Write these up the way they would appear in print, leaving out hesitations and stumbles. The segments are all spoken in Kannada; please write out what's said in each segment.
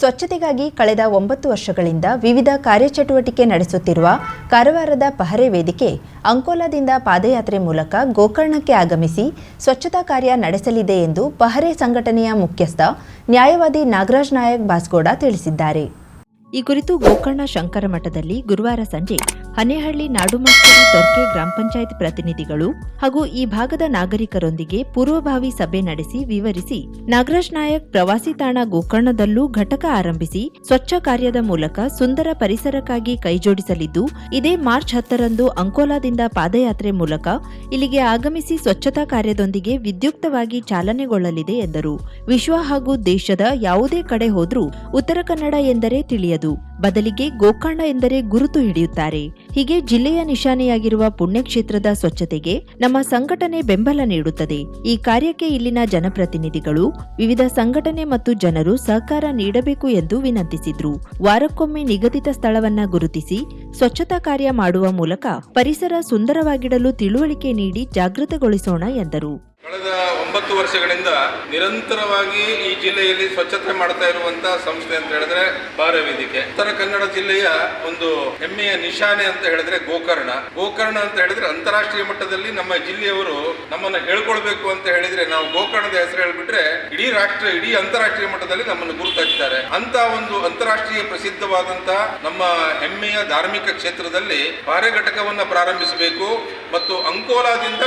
ಸ್ವಚ್ಛತೆಗಾಗಿ ಕಳೆದ 9 ವರ್ಷಗಳಿಂದ ವಿವಿಧ ಕಾರ್ಯಚಟುವಟಿಕೆ ನಡೆಸುತ್ತಿರುವ ಕಾರವಾರದ ಪಹರೆ ವೇದಿಕೆ ಅಂಕೋಲಾದಿಂದ ಪಾದಯಾತ್ರೆ ಮೂಲಕ ಗೋಕರ್ಣಕ್ಕೆ ಆಗಮಿಸಿ ಸ್ವಚ್ಛತಾ ಕಾರ್ಯ ನಡೆಸಲಿದೆ ಎಂದು ಪಹರೆ ಸಂಘಟನೆಯ ಮುಖ್ಯಸ್ಥ ನ್ಯಾಯವಾದಿ ನಾಗರಾಜ್ ನಾಯಕ್ ಬಾಸ್ಗೋಡ ತಿಳಿಸಿದ್ದಾರೆ. ಈ ಕುರಿತು ಗೋಕರ್ಣ ಶಂಕರ ಮಠದಲ್ಲಿ ಗುರುವಾರ ಸಂಜೆ ಹನೇಹಳ್ಳಿ ನಾಡುಮಾಸ್ಕರಿ ತೊರ್ಕೆ ಗ್ರಾಮ ಪಂಚಾಯತ್ ಪ್ರತಿನಿಧಿಗಳು ಹಾಗೂ ಈ ಭಾಗದ ನಾಗರಿಕರೊಂದಿಗೆ ಪೂರ್ವಭಾವಿ ಸಭೆ ನಡೆಸಿ ವಿವರಿಸಿ ನಾಗರಾಜ್ ನಾಯಕ್ ಪ್ರವಾಸಿ ತಾಣ ಗೋಕರ್ಣದಲ್ಲೂ ಘಟಕ ಆರಂಭಿಸಿ ಸ್ವಚ್ಛ ಕಾರ್ಯದ ಮೂಲಕ ಸುಂದರ ಪರಿಸರಕ್ಕಾಗಿ ಕೈಜೋಡಿಸಲಿದ್ದು ಇದೇ ಮಾರ್ಚ್ 10ರಂದು ಅಂಕೋಲಾದಿಂದ ಪಾದಯಾತ್ರೆ ಮೂಲಕ ಇಲ್ಲಿಗೆ ಆಗಮಿಸಿ ಸ್ವಚ್ಛತಾ ಕಾರ್ಯದೊಂದಿಗೆ ವಿದ್ಯುಕ್ತವಾಗಿ ಚಾಲನೆಗೊಳ್ಳಲಿದೆ ಎಂದರು. ವಿಶ್ವ ಹಾಗೂ ದೇಶದ ಯಾವುದೇ ಕಡೆ ಹೋದ್ರೂ ಉತ್ತರ ಕನ್ನಡ ಎಂದರೆ ತಿಳಿಯದು, ಬದಲಿಗೆ ಗೋಕರ್ಣ ಎಂದರೆ ಗುರುತು ಹಿಡಿಯುತ್ತಾರೆ. ಹೀಗೆ ಜಿಲ್ಲೆಯ ನಿಶಾನೆಯಾಗಿರುವ ಪುಣ್ಯಕ್ಷೇತ್ರದ ಸ್ವಚ್ಛತೆಗೆ ನಮ್ಮ ಸಂಘಟನೆ ಬೆಂಬಲ ನೀಡುತ್ತದೆ. ಈ ಕಾರ್ಯಕ್ಕೆ ಇಲ್ಲಿನ ಜನಪ್ರತಿನಿಧಿಗಳು, ವಿವಿಧ ಸಂಘಟನೆ ಮತ್ತು ಜನರು ಸಹಕಾರ ನೀಡಬೇಕು ಎಂದು ವಿನಂತಿಸಿದ್ರು. ವಾರಕ್ಕೊಮ್ಮೆ ನಿಗದಿತ ಸ್ಥಳವನ್ನ ಗುರುತಿಸಿ ಸ್ವಚ್ಛತಾ ಕಾರ್ಯ ಮಾಡುವ ಮೂಲಕ ಪರಿಸರ ಸುಂದರವಾಗಿಡಲು ತಿಳುವಳಿಕೆ ನೀಡಿ ಜಾಗೃತಗೊಳಿಸೋಣ ಎಂದರು. ಕಳೆದ 9 ವರ್ಷಗಳಿಂದ ನಿರಂತರವಾಗಿ ಈ ಜಿಲ್ಲೆಯಲ್ಲಿ ಸ್ವಚ್ಛತೆ ಮಾಡ್ತಾ ಇರುವಂತಹ ಸಂಸ್ಥೆ ಅಂತ ಹೇಳಿದ್ರೆ ಪಹರೆ ವೇದಿಕೆ. ಉತ್ತರ ಕನ್ನಡ ಜಿಲ್ಲೆಯ ಒಂದು ಹೆಮ್ಮೆಯ ನಿಶಾನೆ ಅಂತ ಹೇಳಿದ್ರೆ ಗೋಕರ್ಣ ಅಂತ ಹೇಳಿದ್ರೆ ಅಂತಾರಾಷ್ಟ್ರೀಯ ಮಟ್ಟದಲ್ಲಿ ನಮ್ಮ ಜಿಲ್ಲೆಯವರು ನಮ್ಮನ್ನ ಹೇಳ್ಕೊಳ್ಬೇಕು ಅಂತ ಹೇಳಿದ್ರೆ ನಾವು ಗೋಕರ್ಣದ ಹೆಸರು ಹೇಳ್ಬಿಟ್ರೆ ಇಡೀ ಅಂತಾರಾಷ್ಟ್ರೀಯ ಮಟ್ಟದಲ್ಲಿ ನಮ್ಮನ್ನು ಗುರುತಿಸ್ತಾರೆ. ಅಂತ ಒಂದು ಅಂತಾರಾಷ್ಟ್ರೀಯ ಪ್ರಸಿದ್ಧವಾದಂತಹ ನಮ್ಮ ಹೆಮ್ಮೆಯ ಧಾರ್ಮಿಕ ಕ್ಷೇತ್ರದಲ್ಲಿ ಪಹರೆ ಘಟಕವನ್ನ ಪ್ರಾರಂಭಿಸಬೇಕು ಮತ್ತು ಅಂಕೋಲಾದಿಂದ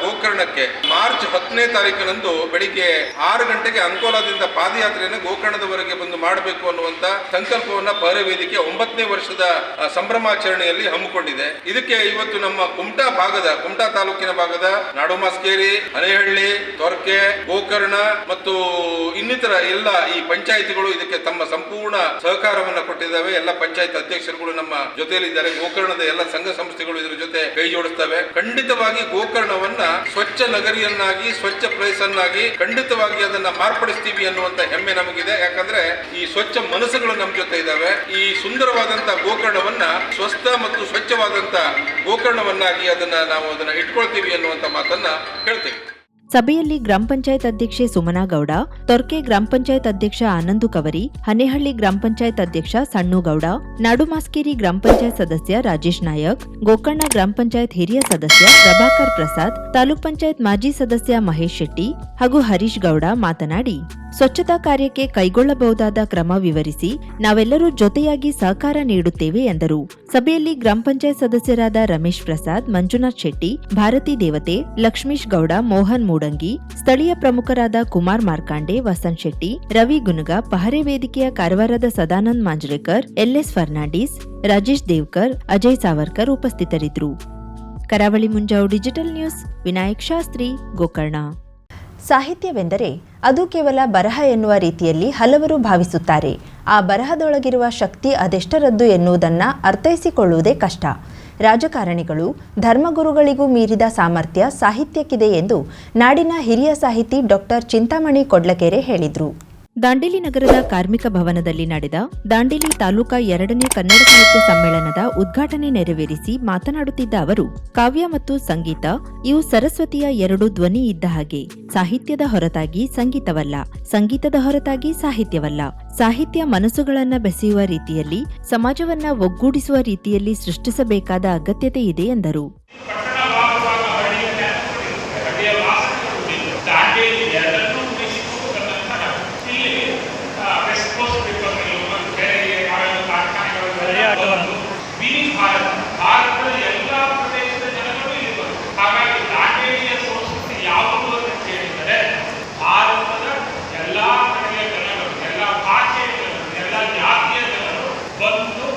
ಗೋಕರ್ಣಕ್ಕೆ ಮಾರ್ಚ್ 10ನೇ ತಾರೀಕಿನಂದು ಬೆಳಿಗ್ಗೆ 6 ಗಂಟೆಗೆ ಅಂಕೋಲಾದಿಂದ ಪಾದಯಾತ್ರೆಯನ್ನು ಗೋಕರ್ಣದವರೆಗೆ ಬಂದು ಮಾಡಬೇಕು ಅನ್ನುವಂತ ಸಂಕಲ್ಪವನ್ನ ಪಹರೆ ವೇದಿಕೆ 9ನೇ ವರ್ಷದ ಸಂಭ್ರಮಾಚರಣೆಯಲ್ಲಿ ಹಮ್ಮಿಕೊಂಡಿದೆ. ಇದಕ್ಕೆ ಇವತ್ತು ನಮ್ಮ ಕುಮಟಾ ತಾಲೂಕಿನ ಭಾಗದ ನಾಡುಮಾಸ್ಕೇರಿ, ಹನೇಹಳ್ಳಿ, ತೊರ್ಕೆ, ಗೋಕರ್ಣ ಮತ್ತು ಇನ್ನಿತರ ಎಲ್ಲ ಈ ಪಂಚಾಯಿತಿಗಳು ಇದಕ್ಕೆ ತಮ್ಮ ಸಂಪೂರ್ಣ ಸಹಕಾರವನ್ನ ಕೊಟ್ಟಿದ್ದಾವೆ. ಎಲ್ಲ ಪಂಚಾಯತ್ ಅಧ್ಯಕ್ಷರುಗಳು ನಮ್ಮ ಜೊತೆಯಲ್ಲಿದ್ದಾರೆ. ಗೋಕರ್ಣದ ಎಲ್ಲ ಸಂಘ ಸಂಸ್ಥೆಗಳು ಇದರ ಜೊತೆ ಕೈ ಜೋಡಿಸ್ತವೆ. ಖಂಡಿತವಾಗಿ ಗೋಕರ್ಣವನ್ನ ಸ್ವಚ್ಛ ನಗರಿಯನ್ನಾಗಿ, ಸ್ವಚ್ಛ ಪ್ಲೇಸ್ ಅನ್ನಾಗಿ ಖಂಡಿತವಾಗಿ ಅದನ್ನ ಮಾರ್ಪಡಿಸ್ತೀವಿ ಅನ್ನುವಂತ ಹೆಮ್ಮೆ ನಮಗಿದೆ. ಯಾಕಂದ್ರೆ ಈ ಸ್ವಚ್ಛ ಮನಸ್ಸುಗಳು ನಮ್ಮ ಜೊತೆ ಇದಾವೆ. ಈ ಸುಂದರವಾದಂತ ಗೋಕರ್ಣವನ್ನ ಸ್ವಸ್ಥ ಮತ್ತು ಸ್ವಚ್ಛವಾದಂತ ಗೋಕರ್ಣವನ್ನಾಗಿ ನಾವು ಅದನ್ನ ಇಟ್ಕೊಳ್ತೀವಿ ಅನ್ನುವಂತ ಮಾತನ್ನ ಹೇಳ್ತೇವೆ. ಸಭೆಯಲ್ಲಿ ಗ್ರಾಮ ಪಂಚಾಯತ್ ಅಧ್ಯಕ್ಷೆ ಸುಮನಾ ಗೌಡ, ತೊರ್ಕೆ ಗ್ರಾಮ ಪಂಚಾಯತ್ ಅಧ್ಯಕ್ಷ ಆನಂದು ಕವರಿ, ಹನೇಹಳ್ಳಿ ಗ್ರಾಮ ಪಂಚಾಯತ್ ಅಧ್ಯಕ್ಷ ಸಣ್ಣುಗೌಡ, ನಾಡುಮಾಸ್ಕೇರಿ ಗ್ರಾಮ ಪಂಚಾಯತ್ ಸದಸ್ಯ ರಾಜೇಶ್ ನಾಯಕ್, ಗೋಕರ್ಣ ಗ್ರಾಮ ಪಂಚಾಯತ್ ಹಿರಿಯ ಸದಸ್ಯ ಪ್ರಭಾಕರ್ ಪ್ರಸಾದ್, ತಾಲೂಕ್ ಪಂಚಾಯತ್ ಮಾಜಿ ಸದಸ್ಯ ಮಹೇಶ್ ಶೆಟ್ಟಿ ಹಾಗೂ ಹರೀಶ್ ಗೌಡ ಮಾತನಾಡಿ ಸ್ವಚ್ಛತಾ ಕಾರ್ಯಕ್ಕೆ ಕೈಗೊಳ್ಳಬಹುದಾದ ಕ್ರಮ ವಿವರಿಸಿ ನಾವೆಲ್ಲರೂ ಜೊತೆಯಾಗಿ ಸಹಕಾರ ನೀಡುತ್ತೇವೆ ಎಂದರು. ಸಭೆಯಲ್ಲಿ ಗ್ರಾಮ ಪಂಚಾಯತ್ ಸದಸ್ಯರಾದ ರಮೇಶ್ ಪ್ರಸಾದ್, ಮಂಜುನಾಥ್ ಶೆಟ್ಟಿ, ಭಾರತಿ ದೇವತೆ, ಲಕ್ಷ್ಮೀಶ್ ಗೌಡ, ಮೋಹನ್ ಮೂಡಂಗಿ, ಸ್ಥಳೀಯ ಪ್ರಮುಖರಾದ ಕುಮಾರ್ ಮಾರ್ಕಾಂಡೆ, ವಸಂತ್ ಶೆಟ್ಟಿ, ರವಿ ಗುನುಗ, ಪಹರೆ ವೇದಿಕೆಯ ಕಾರವಾರದ ಸದಾನಂದ್ ಮಾಂಜ್ರೇಕರ್, ಎಲ್ಎಸ್ ಫರ್ನಾಂಡಿಸ್, ರಾಜೇಶ್ ದೇವ್ಕರ್, ಅಜಯ್ ಸಾವರ್ಕರ್ ಉಪಸ್ಥಿತರಿದ್ದರು. ಕರಾವಳಿ ಮುಂಜಾವು ಡಿಜಿಟಲ್ ನ್ಯೂಸ್, ವಿನಾಯಕ್ ಶಾಸ್ತ್ರಿ, ಗೋಕರ್ಣ. ಸಾಹಿತ್ಯವೆಂದರೆ ಅದು ಕೇವಲ ಬರಹ ಎನ್ನುವ ರೀತಿಯಲ್ಲಿ ಹಲವರು ಭಾವಿಸುತ್ತಾರೆ. ಆ ಬರಹದೊಳಗಿರುವ ಶಕ್ತಿ ಅದೆಷ್ಟರದ್ದು ಎನ್ನುವುದನ್ನು ಅರ್ಥೈಸಿಕೊಳ್ಳುವುದೇ ಕಷ್ಟ. ರಾಜಕಾರಣಿಗಳು, ಧರ್ಮಗುರುಗಳಿಗೂ ಮೀರಿದ ಸಾಮರ್ಥ್ಯ ಸಾಹಿತ್ಯಕ್ಕಿದೆ ಎಂದು ನಾಡಿನ ಹಿರಿಯ ಸಾಹಿತಿ ಡಾಕ್ಟರ್ ಚಿಂತಾಮಣಿ ಕೊಡ್ಲಕೆರೆ ಹೇಳಿದರು. ದಾಂಡೇಲಿ ನಗರದ ಕಾರ್ಮಿಕ ಭವನದಲ್ಲಿ ನಡೆದ ದಾಂಡೇಲಿ ತಾಲೂಕಾ 2ನೇ ಕನ್ನಡ ಸಾಹಿತ್ಯ ಸಮ್ಮೇಳನದ ಉದ್ಘಾಟನೆ ನೆರವೇರಿಸಿ ಮಾತನಾಡುತ್ತಿದ್ದ ಅವರು, ಕಾವ್ಯ ಮತ್ತು ಸಂಗೀತ ಇವು ಸರಸ್ವತಿಯ 2 ಧ್ವನಿ ಇದ್ದ ಹಾಗೆ. ಸಾಹಿತ್ಯದ ಹೊರತಾಗಿ ಸಂಗೀತವಲ್ಲ, ಸಂಗೀತದ ಹೊರತಾಗಿ ಸಾಹಿತ್ಯವಲ್ಲ. ಸಾಹಿತ್ಯ ಮನಸ್ಸುಗಳನ್ನ ಬೆಸೆಯುವ ರೀತಿಯಲ್ಲಿ, ಸಮಾಜವನ್ನ ಒಗ್ಗೂಡಿಸುವ ರೀತಿಯಲ್ಲಿ ಸೃಷ್ಟಿಸಬೇಕಾದ ಅಗತ್ಯತೆ ಇದೆ ಎಂದರು. ಭಾರತದ ಎಲ್ಲ ಪ್ರದೇಶದ ಜನಗಳು ಇಲ್ಲಿ ಬರುತ್ತಾರೆ. ಹಾಗಾಗಿ ದಾಂಡೇಲಿಯ ಸಂಸ್ಕೃತಿ ಯಾವುದು ಅಂತ ಕೇಳಿದರೆ ಭಾರತದ ಎಲ್ಲಾ ಕಡೆಯ ಜನಗಳು, ಎಲ್ಲ ಭಾಷೆಯ ಜನರು, ಎಲ್ಲ ಜಾತಿಯ ಜನರು ಬಂದು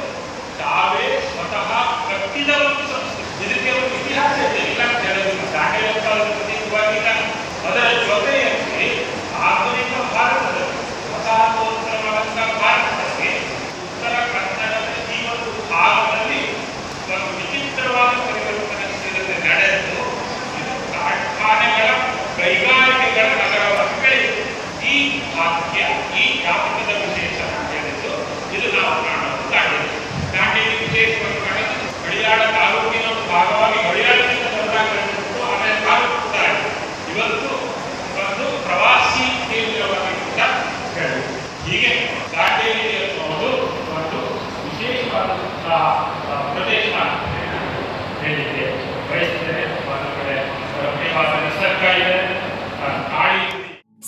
ತಾವೇ ಸ್ವತಃ ಕಟ್ಟಿದ ಒಂದು ಸಂಸ್ಕೃತಿ. ಇದಕ್ಕೆ ಒಂದು ಇತಿಹಾಸ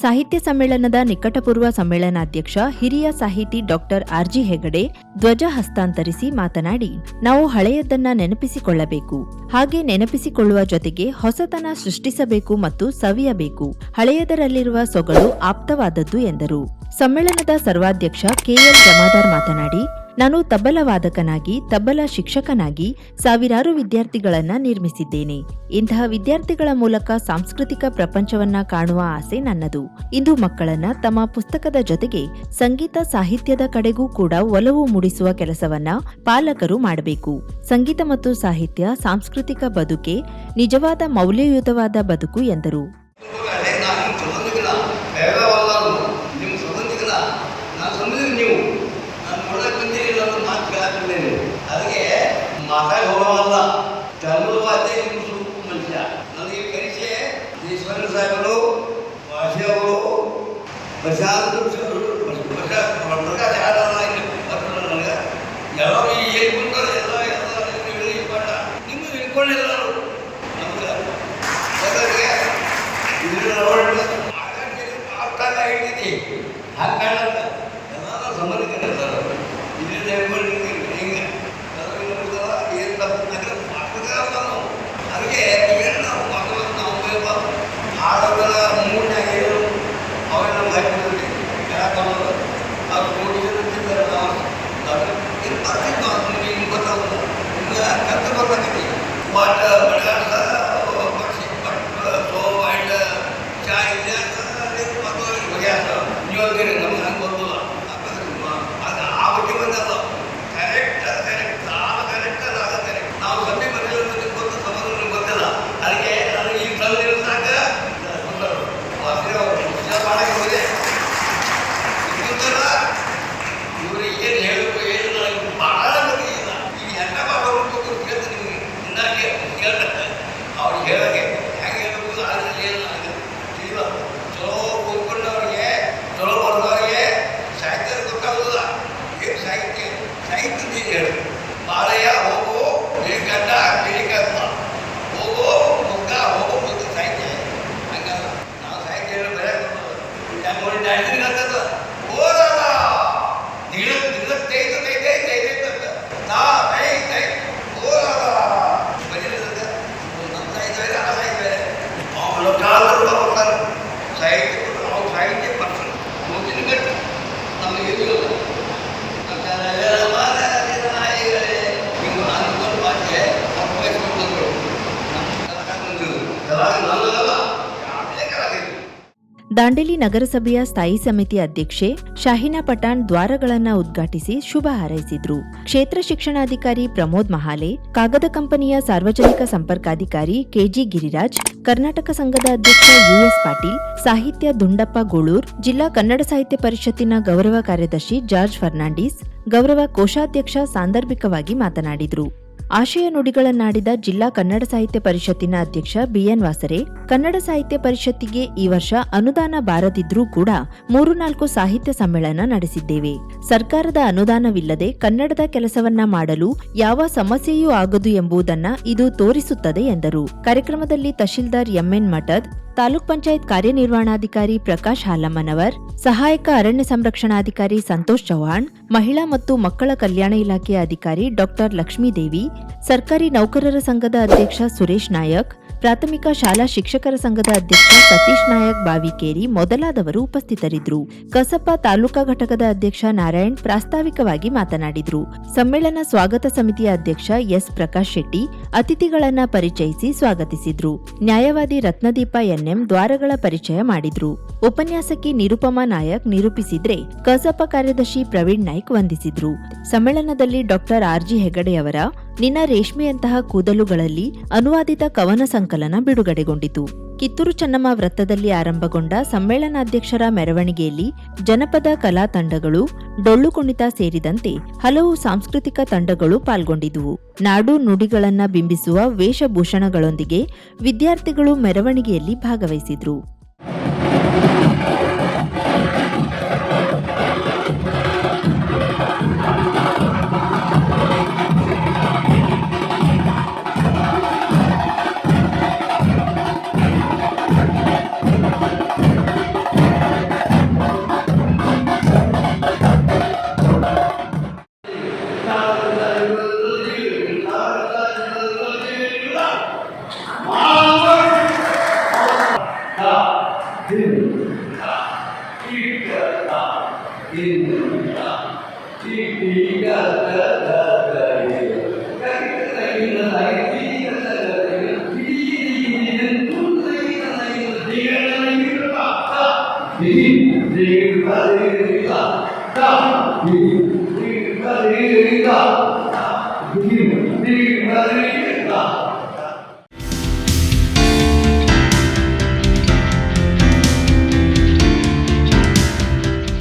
ಸಾಹಿತ್ಯ ಸಮ್ಮೇಳನದ ನಿಕಟಪೂರ್ವ ಸಮ್ಮೇಳನಾಧ್ಯಕ್ಷ ಹಿರಿಯ ಸಾಹಿತಿ ಡಾಕ್ಟರ್ ಆರ್ಜಿ ಹೆಗಡೆ ಧ್ವಜ ಹಸ್ತಾಂತರಿಸಿ ಮಾತನಾಡಿ, ನಾವು ಹಳೆಯದನ್ನ ನೆನಪಿಸಿಕೊಳ್ಳಬೇಕು. ಹಾಗೆ ನೆನಪಿಸಿಕೊಳ್ಳುವ ಜೊತೆಗೆ ಹೊಸತನ ಸೃಷ್ಟಿಸಬೇಕು ಮತ್ತು ಸವಿಯಬೇಕು. ಹಳೆಯದರಲ್ಲಿರುವ ಸೊಗಡು ಆಪ್ತವಾದದ್ದು ಎಂದರು. ಸಮ್ಮೇಳನದ ಸರ್ವಾಧ್ಯಕ್ಷ ಕೆಎಲ್ ಜಮಾದಾರ್ ಮಾತನಾಡಿ, ನಾನು ತಬಲ ವಾದಕನಾಗಿ, ತಬಲ ಶಿಕ್ಷಕನಾಗಿ ಸಾವಿರಾರು ವಿದ್ಯಾರ್ಥಿಗಳನ್ನ ನಿರ್ಮಿಸಿದ್ದೇನೆ. ಇಂತಹ ವಿದ್ಯಾರ್ಥಿಗಳ ಮೂಲಕ ಸಾಂಸ್ಕೃತಿಕ ಪ್ರಪಂಚವನ್ನ ಕಾಣುವ ಆಸೆ ನನ್ನದು. ಇಂದು ಮಕ್ಕಳನ್ನ ತಮ್ಮ ಪುಸ್ತಕದ ಜೊತೆಗೆ ಸಂಗೀತ ಸಾಹಿತ್ಯದ ಕಡೆಗೂ ಕೂಡ ಒಲವು ಮೂಡಿಸುವ ಕೆಲಸವನ್ನ ಪಾಲಕರು ಮಾಡಬೇಕು. ಸಂಗೀತ ಮತ್ತು ಸಾಹಿತ್ಯ ಸಾಂಸ್ಕೃತಿಕ ಬದುಕೆ ನಿಜವಾದ ಮೌಲ್ಯಯುತವಾದ ಬದುಕು ಎಂದರು. ಅದಕ್ಕೆ ಮಾತಾಡಿ ಹೋಗಲ್ಲ, ತಮಿಳುವಾದ್ಯ ಮನುಷ್ಯ ನನಗೆ ಕಲಿಸಿ ಈಶ್ವರ ಸಾಹೇಬರು, ವಾಸಿ ಅವರು, ಪ್ರಶಾಂತ್ ಪ್ರಕಾಶ್ ಯಾರಲ್ಲ ನನಗೆ ಎಲ್ಲರೂ ಏನು ಬಂದ್ರೆ ಎಲ್ಲ ಇಟ್ಕೊಂಡ ನಿಮ್ಮದು ಇಟ್ಕೊಂಡಿಲ್ಲರು ನಮ್ಗೆ ಆಗ್ತಾಗ ಹಿಡಿದಿ ಹಾಗೆ ಎಲ್ಲ ಸಂಬಂಧಿಕರಿರ್ತಾರೆ. ಇದರಿಂದ ಹಿಂಗೆ ಅದಕ್ಕೆ ಏನು ನಾವು ಆಡೋದರ ಮೂರನಾಗ ಅವೆಲ್ಲ ಹಾಕಿದ್ವಿ ಅವ್ರು ನೋಡಿದ್ರೆ ನಿಮ್ಗೆ ಗೊತ್ತಾಗೋದು ನಿಮ್ಗೆ ಕಷ್ಟ ಬರ್ಬೇಕೈತಿ. ಬಟ್ ಬಡಗಾಟ ಪಕ್ಷಿ ಸೋ ಆ್ಯಂಡ್ ಚಾ ಇದೆ ನೀವು ನಮ್ಗೆ ಹಂಗೆ ಬರೋದಿಲ್ಲ. ಅದು ಆ ಬಗ್ಗೆ ಬಂದಲ್ಲ ಕರೆಕ್ಟ್ ನಾನು ಕರೆಕ್ಟ್ ಅದು ಕರೆಕ್ಟ್. ನಾವು ಸಭೆ ಮನೆಯಲ್ಲಿ ಗೊತ್ತು, ಸಮಾಧಾನ ಗೊತ್ತಿಲ್ಲ. ಅದಕ್ಕೆ ನನಗೆ ಈ ಕಲ್ದಿರಿಸಾಕ ಮಾಡಕ್ಕೆ ಹೋಗಿದೆ. ಇವ್ರಿಗೆ ಏನು ಹೇಳಬೇಕು ಏನು ನನಗೆ ಭಾಳ ಬಗ್ಗೆ ಇಲ್ಲ. ಈಗ ಹೆಂಗ ಮಾಡೋದು ಕೇಳ್ತೀನಿ ನಿಮಗೆ ಇನ್ನಾಗೆ ಕೇಳ್ತಾರೆ ಅವ್ರಿಗೆ ಹೇಳೋಕ್ಕೆ ಹೆಂಗೆ ಹೇಳಬೇಕು ಅದರಲ್ಲಿ ಏನು ನನಗೆ ತಿಳಿಲ್ಲ. ಚಲೋ ಓದ್ಕೊಂಡವ್ರಿಗೆ ಚಲೋ ಬರೆದವ್ರಿಗೆ ಸಾಹಿತ್ಯ ಗೊತ್ತಾಗೋದಿಲ್ಲ. ಏನು ಸಾಹಿತ್ಯ ಸಾಹಿತ್ಯ ಹೇಳು ಬಾಳಯ್ಯ ಹೋಗೋ ಗಂಡ ತಿಳಿಕಲ್ಲ ಹೋಗೋ ಮುಗ್ಗ ಹೋಗೋ ಮುಗ್ಗ ಸಾಹಿತ್ಯ ಹಂಗಲ್ಲ. ನಾವು ಸಾಹಿತ್ಯ ಹೇಳಿ ಬರೆಯೋದು ಆಗ್ತದ ಹೋದಾಗ ನಿಲ್ಲತ್ತೈದು ನಾ ಕೈ ಕೈ ಹೋದಾಗ ಬರೀತದ ನಮ್ಮ ಸಾಹಿತ್ಯ ಆ ಸಾಹಿತ್ಯ ಅವನು ಕಾಲರು ಬರ್ತಾರೆ. ಸಾಹಿತ್ಯ ಅವ್ರು ಸಾಹಿತ್ಯ ಪರ್ಸನ್ ಮುಂದಿನ ಗಟ್ಟಿ ನಮಗೆ ಇರಲಿಲ್ಲ. ದಾಂಡೇಲಿ ನಗರಸಭೆಯ ಸ್ಥಾಯಿ ಸಮಿತಿ ಅಧ್ಯಕ್ಷೆ ಶಾಹಿನಾ ಪಠಾಣ್ ದ್ವಾರಗಳನ್ನು ಉದ್ಘಾಟಿಸಿ ಶುಭ ಹಾರೈಸಿದ್ರು. ಕ್ಷೇತ್ರ ಶಿಕ್ಷಣಾಧಿಕಾರಿ ಪ್ರಮೋದ್ ಮಹಾಲೆ, ಕಾಗದ ಕಂಪನಿಯ ಸಾರ್ವಜನಿಕ ಸಂಪರ್ಕಾಧಿಕಾರಿ ಕೆಜಿ ಗಿರಿರಾಜ್, ಕರ್ನಾಟಕ ಸಂಘದ ಅಧ್ಯಕ್ಷ ಯುಎಸ್ ಪಾಟೀಲ್, ಸಾಹಿತ್ಯ ದುಂಡಪ್ಪ ಗೋಳೂರ್, ಜಿಲ್ಲಾ ಕನ್ನಡ ಸಾಹಿತ್ಯ ಪರಿಷತ್ತಿನ ಗೌರವ ಕಾರ್ಯದರ್ಶಿ ಜಾರ್ಜ್ ಫರ್ನಾಂಡಿಸ್, ಗೌರವ ಕೋಶಾಧ್ಯಕ್ಷ ಸಾಂದರ್ಭಿಕವಾಗಿ ಮಾತನಾಡಿದರು. ಆಶಯ ನುಡಿಗಳನ್ನಾಡಿದ ಜಿಲ್ಲಾ ಕನ್ನಡ ಸಾಹಿತ್ಯ ಪರಿಷತ್ತಿನ ಅಧ್ಯಕ್ಷ ಬಿಎನ್ ವಾಸರೆ, ಕನ್ನಡ ಸಾಹಿತ್ಯ ಪರಿಷತ್ತಿಗೆ ಈ ವರ್ಷ ಅನುದಾನ ಬಾರದಿದ್ರೂ ಕೂಡ 3-4 ಸಾಹಿತ್ಯ ಸಮ್ಮೇಳನ ನಡೆಸಿದ್ದೇವೆ. ಸರ್ಕಾರದ ಅನುದಾನವಿಲ್ಲದೆ ಕನ್ನಡದ ಕೆಲಸವನ್ನ ಮಾಡಲು ಯಾವ ಸಮಸ್ಯೆಯೂ ಆಗದು ಎಂಬುದನ್ನ ಇದು ತೋರಿಸುತ್ತದೆ ಎಂದರು. ಕಾರ್ಯಕ್ರಮದಲ್ಲಿ ತಹಶೀಲ್ದಾರ್ ಎಂಎನ್ ಮಠದ್, ತಾಲೂಕ್ ಪಂಚಾಯತ್ ಕಾರ್ಯನಿರ್ವಹಣಾಧಿಕಾರಿ ಪ್ರಕಾಶ್ ಹಾಲಮ್ಮನವರ್, ಸಹಾಯಕ ಅರಣ್ಯ ಸಂರಕ್ಷಣಾಧಿಕಾರಿ ಸಂತೋಷ್ ಚೌಹಾಣ್, ಮಹಿಳಾ ಮತ್ತು ಮಕ್ಕಳ ಕಲ್ಯಾಣ ಇಲಾಖೆಯ ಅಧಿಕಾರಿ ಡಾಕ್ಟರ್ ಲಕ್ಷ್ಮೀದೇವಿ, ಸರ್ಕಾರಿ ನೌಕರರ ಸಂಘದ ಅಧ್ಯಕ್ಷ ಸುರೇಶ್ ನಾಯಕ್, ಪ್ರಾಥಮಿಕ ಶಾಲಾ ಶಿಕ್ಷಕರ ಸಂಘದ ಅಧ್ಯಕ್ಷ ಸತೀಶ್ ನಾಯಕ್ ಬಾವಿಕೇರಿ ಮೊದಲಾದವರು ಉಪಸ್ಥಿತರಿದ್ದರು. ಕಸಪ ತಾಲೂಕಾ ಘಟಕದ ಅಧ್ಯಕ್ಷ ನಾರಾಯಣ್ ಪ್ರಾಸ್ತಾವಿಕವಾಗಿ ಮಾತನಾಡಿದರು. ಸಮ್ಮೇಳನ ಸ್ವಾಗತ ಸಮಿತಿಯ ಅಧ್ಯಕ್ಷ ಎಸ್ ಪ್ರಕಾಶ್ ಶೆಟ್ಟಿ ಅತಿಥಿಗಳನ್ನ ಪರಿಚಯಿಸಿ ಸ್ವಾಗತಿಸಿದ್ರು. ನ್ಯಾಯವಾದಿ ರತ್ನದೀಪ ಎನ್ಎಂ ದ್ವಾರಗಳ ಪರಿಚಯ ಮಾಡಿದ್ರು. ಉಪನ್ಯಾಸಕಿ ನಿರುಪಮಾ ನಾಯಕ್ ನಿರೂಪಿಸಿದ್ರೆ ಕಸಪ ಕಾರ್ಯದರ್ಶಿ ಪ್ರವೀಣ್ ನಾಯ್ಕ್ ವಂದಿಸಿದ್ರು. ಸಮ್ಮೇಳನದಲ್ಲಿ ಡಾಕ್ಟರ್ ಆರ್ಜಿ ಹೆಗಡೆಯವರ ನಿನ್ನ ರೇಷ್ಮೆಯಂತಹ ಕೂದಲುಗಳಲ್ಲಿ ಅನುವಾದಿತ ಕವನ ಸಂಕಲನ ಬಿಡುಗಡೆಗೊಂಡಿತು. ಕಿತ್ತೂರು ಚೆನ್ನಮ್ಮ ವೃತ್ತದಲ್ಲಿ ಆರಂಭಗೊಂಡ ಸಮ್ಮೇಳನಾಧ್ಯಕ್ಷರ ಮೆರವಣಿಗೆಯಲ್ಲಿ ಜನಪದ ಕಲಾ ತಂಡಗಳು, ಡೊಳ್ಳು ಕುಣಿತ ಸೇರಿದಂತೆ ಹಲವು ಸಾಂಸ್ಕೃತಿಕ ತಂಡಗಳು ಪಾಲ್ಗೊಂಡಿದ್ದುವು. ನಾಡು ನುಡಿಗಳನ್ನ ಬಿಂಬಿಸುವ ವೇಷಭೂಷಣಗಳೊಂದಿಗೆ ವಿದ್ಯಾರ್ಥಿಗಳು ಮೆರವಣಿಗೆಯಲ್ಲಿ ಭಾಗವಹಿಸಿದ್ರು.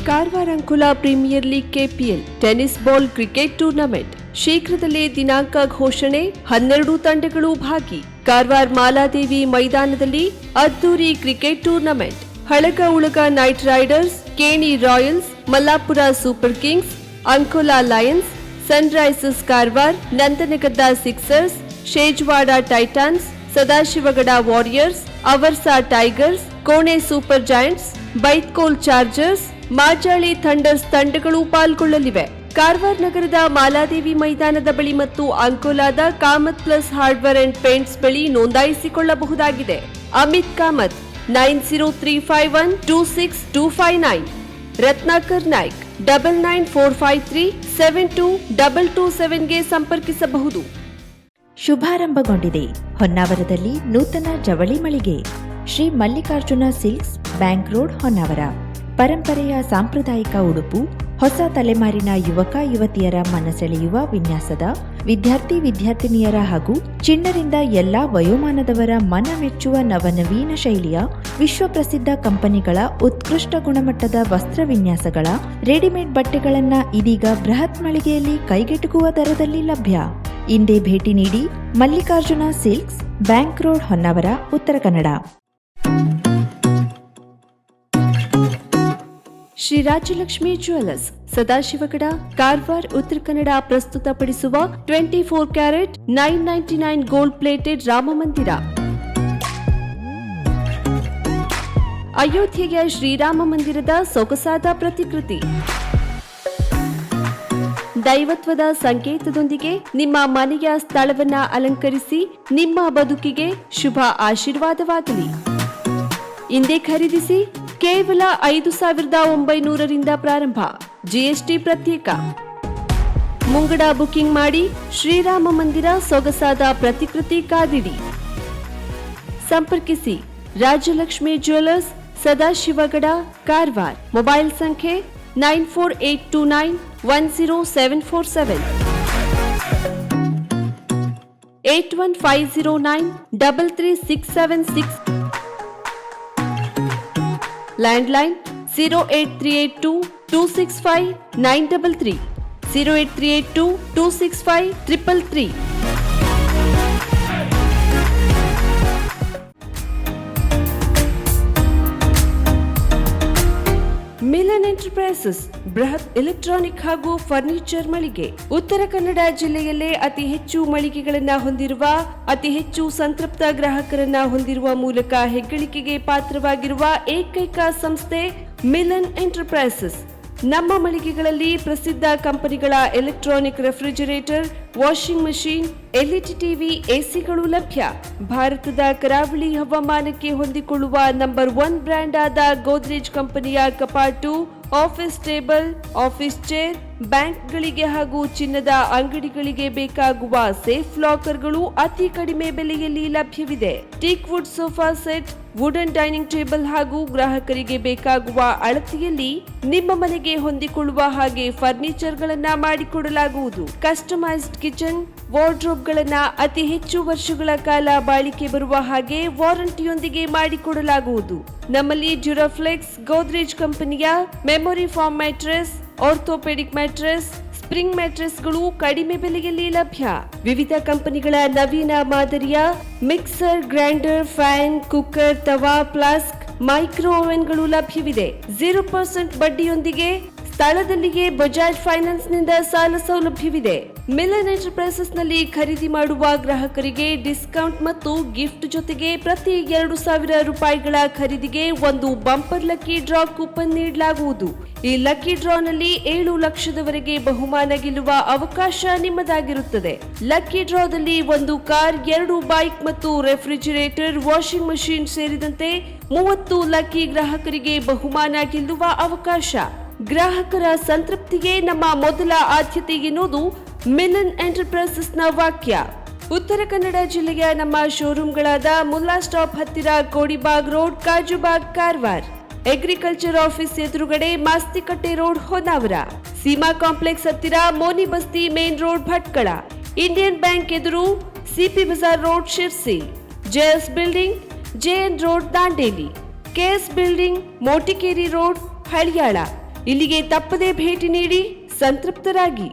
Karwar Ankola premier league KPL tennis ball cricket tournament ಶೀಘ್ರದಲ್ಲೇ ದಿನಾಂಕ ಘೋಷಣೆ. 12 ತಂಡಗಳು ಭಾಗಿ. ಕಾರವಾರ ಮಾಲಾದೇವಿ ಮೈದಾನದಲ್ಲಿ ಅದ್ದೂರಿ cricket tournament. Halaga Ulaga Knight Riders, Keni Royals, Mallapur Super Kings, Ankola Lions, Sunrisers Karwar, Nandanagadda Sixers, Shejwad Titans, Sadashivgad Warriors, Aversa Tigers, Kone Super Giants, Baithkol Chargers, Majali Thunders ತಂಡಗಳು ಪಾಲ್ಗೊಳ್ಳಲಿವೆ. ಕಾರವಾರ ನಗರದ ಮಾಲಾದೇವಿ ಮೈದಾನದ ಬಳಿ ಮತ್ತು ಅಂಕೋಲಾದ Kamath plus hardware and paints ಬಳಿ ನೋಂದಾಯಿಸಿಕೊಳ್ಳಬಹುದಾಗಿದೆ. ಅಮಿತ್ ಕಾಮತ್ 9035126259, ರತ್ನಾಕರ್ ನಾಯ್ಕ್ 9945372227ಗೆ ಸಂಪರ್ಕಿಸಬಹುದು. ಶುಭಾರಂಭಗೊಂಡಿದೆ ಹೊನ್ನಾವರದಲ್ಲಿ ನೂತನ ಜವಳಿ ಮಳಿಗೆ. Shri Mallikarjuna silks, bank road, Honnavar. ಪರಂಪರೆಯ ಸಾಂಪ್ರದಾಯಿಕ ಉಡುಪು, ಹೊಸ ತಲೆಮಾರಿನ ಯುವಕ ಯುವತಿಯರ ಮನಸೆಳೆಯುವ ವಿನ್ಯಾಸದ, ವಿದ್ಯಾರ್ಥಿನಿಯರ ಹಾಗೂ ಚಿಣ್ಣರಿಂದ ಎಲ್ಲಾ ವಯೋಮಾನದವರ ಮನ ಮೆಚ್ಚುವ ನವನವೀನ ಶೈಲಿಯ ವಿಶ್ವಪ್ರಸಿದ್ಧ ಕಂಪನಿಗಳ ಉತ್ಕೃಷ್ಟ ಗುಣಮಟ್ಟದ ವಸ್ತ್ರ ವಿನ್ಯಾಸಗಳ ರೆಡಿಮೇಡ್ ಬಟ್ಟೆಗಳನ್ನು ಇದೀಗ ಬೃಹತ್ ಮಳಿಗೆಯಲ್ಲಿ ಕೈಗೆಟುಕುವ ದರದಲ್ಲಿ ಲಭ್ಯ. ಇಂದೇ ಭೇಟಿ ನೀಡಿ. Mallikarjuna silks, bank road, Honnavar, Uttara Kannada. Shri Rajalakshmi jewellers, Sadashivgad, Karwar, Uttara Kannada ಪ್ರಸ್ತುತಪಡಿಸುವ 24 ಕ್ಯಾರೆಟ್ 999 ಗೋಲ್ಡ್ ಪ್ಲೇಟೆಡ್ ರಾಮ ಮಂದಿರ. ಅಯೋಧ್ಯೆಯ ಶ್ರೀರಾಮ ಮಂದಿರದ ಸೊಗಸಾದ ಪ್ರತಿಕೃತಿ. ದೈವತ್ವದ ಸಂಕೇತದೊಂದಿಗೆ ನಿಮ್ಮ ಮನೆಯ ಸ್ಥಳವನ್ನ ಅಲಂಕರಿಸಿ ನಿಮ್ಮ ಬದುಕಿಗೆ ಶುಭ ಆಶೀರ್ವಾದವಾಗಲಿ. ಇಂದೇ ಖರೀದಿಸಿ. ಕೇವಲ 5,900ರಿಂದ ಪ್ರಾರಂಭ. ಜಿಎಸ್ಟಿ ಪ್ರತ್ಯೇಕ. ಮುಂಗಡ ಬುಕಿಂಗ್ ಮಾಡಿ. ಶ್ರೀರಾಮ ಮಂದಿರ ಸೊಗಸಾದ ಪ್ರತಿಕೃತಿ ಕಾದಿಡಿ. ಸಂಪರ್ಕಿಸಿ. ರಾಜಲಕ್ಷ್ಮಿ ಜ್ಯುವೆಲ್ಲರ್ಸ್, ಸದಾಶಿವಗಡ, ಕಾರವಾರ. ಮೊಬೈಲ್ ಸಂಖ್ಯೆ 9482910747, 8150933676. ಲ್ಯಾಂಡ್ಲೈನ್ 08382265933, 08382265333. ಮಿಲನ್ ಎಂಟರ್ಪ್ರೈಸಸ್ ಬೃಹತ್ ಎಲೆಕ್ಟ್ರಾನಿಕ್ ಹಾಗೂ ಫರ್ನಿಚರ್ ಮಳಿಗೆ. ಉತ್ತರ ಕನ್ನಡ ಜಿಲ್ಲೆಯಲ್ಲೇ ಅತಿ ಹೆಚ್ಚು ಮಳಿಗೆಗಳನ್ನು ಹೊಂದಿರುವ, ಅತಿ ಹೆಚ್ಚು ಸಂತೃಪ್ತ ಗ್ರಾಹಕರನ್ನ ಹೊಂದಿರುವ ಮೂಲಕ ಹೆಗ್ಗಳಿಕೆಗೆ ಪಾತ್ರವಾಗಿರುವ ಏಕೈಕ ಸಂಸ್ಥೆ ಮಿಲನ್ ಎಂಟರ್ಪ್ರೈಸಸ್. ನಮ್ಮ ಮಳಿಗೆಗಳಲ್ಲಿ ಪ್ರಸಿದ್ಧ ಕಂಪನಿಗಳ electronic refrigerator, washing machine, LED TV, ಎಸಿಗಳು ಲಭ್ಯ. ಭಾರತದ ಕರಾವಳಿ ಹವಾಮಾನಕ್ಕೆ ಹೊಂದಿಕೊಳ್ಳುವ ನಂಬರ್ 1 ಬ್ರ್ಯಾಂಡ್ ಆದ ಗೋದ್ರೇಜ್ ಕಂಪನಿಯ ಕಪಾಟು, ಆಫೀಸ್ ಟೇಬಲ್, ಆಫೀಸ್ ಚೇರ್, ಬ್ಯಾಂಕ್ಗಳಿಗೆ ಹಾಗೂ ಚಿನ್ನದ ಅಂಗಡಿಗಳಿಗೆ ಬೇಕಾಗುವ ಸೇಫ್ ಲಾಕರ್ಗಳು ಅತಿ ಕಡಿಮೆ ಬೆಲೆಯಲ್ಲಿ ಲಭ್ಯವಿದೆ. Teak wood sofa set, wooden dining table ಹಾಗೂ ಗ್ರಾಹಕರಿಗೆ ಬೇಕಾಗುವ ಅಳತೆಯಲ್ಲಿ ನಿಮ್ಮ ಮನೆಗೆ ಹೊಂದಿಕೊಳ್ಳುವ ಹಾಗೆ ಫರ್ನಿಚರ್ಗಳನ್ನ ಮಾಡಿಕೊಡಲಾಗುವುದು. ಕಸ್ಟಮೈಸ್ಡ್ ಕಿಚನ್, ವಾರ್ಡ್ರೋಬ್ಗಳನ್ನ ಅತಿ ಹೆಚ್ಚು ವರ್ಷಗಳ ಕಾಲ ಬಾಳಿಕೆ ಬರುವ ಹಾಗೆ ವಾರಂಟಿಯೊಂದಿಗೆ ಮಾಡಿಕೊಡಲಾಗುವುದು. ನಮ್ಮಲ್ಲಿ ಡ್ಯೂರಾಫ್ಲೆಕ್ಸ್, ಗೋದ್ರೇಜ್ ಕಂಪನಿಯ memory foam mattress, orthopaedic mattress, spring ಮ್ಯಾಟ್ರೆಸ್ಗಳು ಕಡಿಮೆ ಬೆಲೆಯಲ್ಲಿ ಲಭ್ಯ. ವಿವಿಧ ಕಂಪನಿಗಳ ನವೀನ ಮಾದರಿಯ ಮಿಕ್ಸರ್, ಗ್ರೈಂಡರ್, ಫ್ಯಾನ್, ಕುಕ್ಕರ್, ತವಾ, ಫ್ಲಾಸ್ಕ್, ಮೈಕ್ರೋ ಓವೆನ್ಗಳು ಲಭ್ಯವಿದೆ. 0% ಬಡ್ಡಿಯೊಂದಿಗೆ ಸ್ಥಳದಲ್ಲಿಯೇ ಬಜಾಜ್ ಫೈನಾನ್ಸ್ನಿಂದ ಸಾಲ ಸೌಲಭ್ಯವಿದೆ. ಮಿಲನ್ ಎಂಟರ್ಪ್ರೈಸಸ್ನಲ್ಲಿ ಖರೀದಿ ಮಾಡುವ ಗ್ರಾಹಕರಿಗೆ ಡಿಸ್ಕೌಂಟ್ ಮತ್ತು ಗಿಫ್ಟ್ ಜೊತೆಗೆ ಪ್ರತಿ 2,000 ರೂಪಾಯಿಗಳ ಖರೀದಿಗೆ ಒಂದು ಬಂಪರ್ ಲಕ್ಕಿ ಡ್ರಾ ಕೂಪನ್ ನೀಡಲಾಗುವುದು. ಈ ಲಕ್ಕಿ ಡ್ರಾನಲ್ಲಿ 7 ಲಕ್ಷದವರೆಗೆ ಬಹುಮಾನ ಗೆಲ್ಲುವ ಅವಕಾಶ ನಿಮ್ಮದಾಗಿರುತ್ತದೆ. ಲಕ್ಕಿ ಡ್ರಾದಲ್ಲಿ 1 ಕಾರ್, 2 ಬೈಕ್ ಮತ್ತು ರೆಫ್ರಿಜಿರೇಟರ್, ವಾಷಿಂಗ್ ಮಷಿನ್ ಸೇರಿದಂತೆ 30 ಲಕ್ಕಿ ಗ್ರಾಹಕರಿಗೆ ಬಹುಮಾನ ಗೆಲ್ಲುವ ಅವಕಾಶ. ಗ್ರಾಹಕರ ಸಂತೃಪ್ತಿಗೆ ನಮ್ಮ ಮೊದಲ ಆದ್ಯತೆ ಎನ್ನುವುದು ಮಿಲನ್ ಎಂಟರ್ಪ್ರೈಸಸ್ನ ವಾಕ್ಯ. ಉತ್ತರ ಕನ್ನಡ ಜಿಲ್ಲೆಯ ನಮ್ಮ ಶೋರೂಮ್ಗಳಾದ ಮುಲ್ಲಾ ಸ್ಟಾಪ್ ಹತ್ತಿರ Kodibag road, Kajubag, Karwar, agriculture office ಎದುರುಗಡೆ ಮಾಸ್ತಿಕಟ್ಟೆ ರೋಡ್, ಹೊನ್ನಾವರ, ಸೀಮಾ ಕಾಂಪ್ಲೆಕ್ಸ್ ಹತ್ತಿರ Moni Basti main road, Bhatkal, Indian Bank ಎದುರು CP Bazaar road, Sirsi, JS building, JN road, Dandeli, KS building, Moticheri road, Haliyal. ಇಲ್ಲಿಗೆ ತಪ್ಪದೇ ಭೇಟಿ ನೀಡಿ ಸಂತೃಪ್ತರಾಗಿ.